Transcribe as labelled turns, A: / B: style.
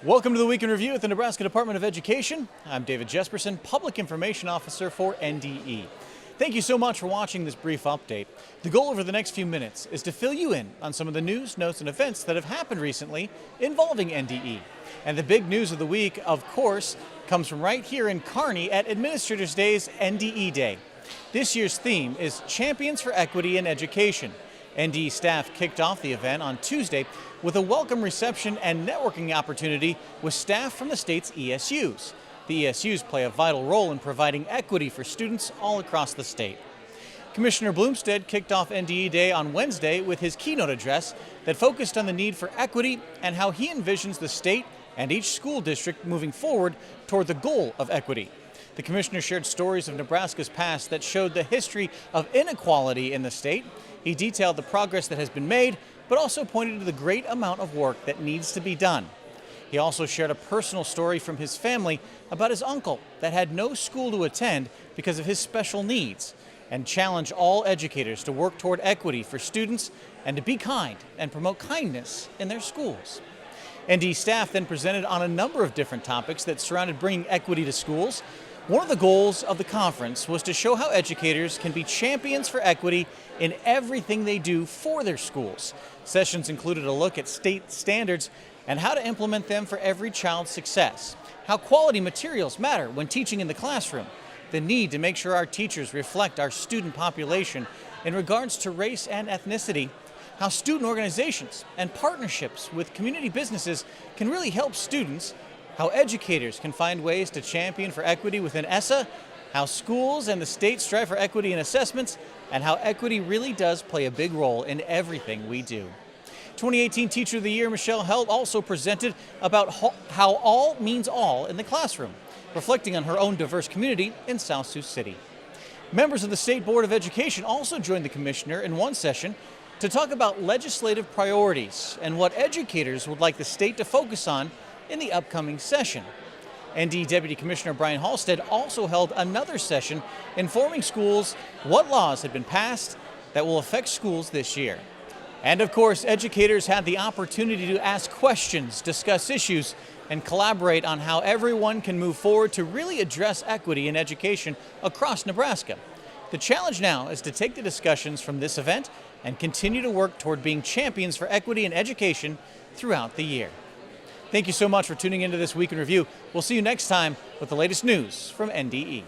A: Welcome to the Week in Review at the Nebraska Department of Education. I'm David Jesperson, Public Information Officer for NDE. Thank you so much for watching this brief update. The goal over the next few minutes is to fill you in on some of the news, notes, and events that have happened recently involving NDE. And the big news of the week, of course, comes from right here in Kearney at Administrators Day's NDE Day. This year's theme is Champions for Equity in Education. NDE staff kicked off the event on Tuesday with a welcome reception and networking opportunity with staff from the state's ESUs. The ESUs play a vital role in providing equity for students all across the state. Commissioner Blumstead kicked off NDE Day on Wednesday with his keynote address that focused on the need for equity and how he envisions the state and each school district moving forward toward the goal of equity. The commissioner shared stories of Nebraska's past that showed the history of inequality in the state. He detailed the progress that has been made, but also pointed to the great amount of work that needs to be done. He also shared a personal story from his family about his uncle that had no school to attend because of his special needs, and challenged all educators to work toward equity for students and to be kind and promote kindness in their schools. NDE staff then presented on a number of different topics that surrounded bringing equity to schools. One of the goals of the conference was to show how educators can be champions for equity in everything they do for their schools. Sessions included a look at state standards and how to implement them for every child's success, how quality materials matter when teaching in the classroom, the need to make sure our teachers reflect our student population in regards to race and ethnicity, how student organizations and partnerships with community businesses can really help students, how educators can find ways to champion for equity within ESSA, how schools and the state strive for equity in assessments, and how equity really does play a big role in everything we do. 2018 Teacher of the Year Michelle Held also presented about how all means all in the classroom, reflecting on her own diverse community in South Sioux City. Members of the State Board of Education also joined the commissioner in one session to talk about legislative priorities and what educators would like the state to focus on in the upcoming session. NDE Deputy Commissioner Brian Halstead also held another session informing schools what laws had been passed that will affect schools this year. And of course, educators had the opportunity to ask questions, discuss issues, and collaborate on how everyone can move forward to really address equity in education across Nebraska. The challenge now is to take the discussions from this event and continue to work toward being champions for equity in education throughout the year. Thank you so much for tuning into this Week in Review. We'll see you next time with the latest news from NDE.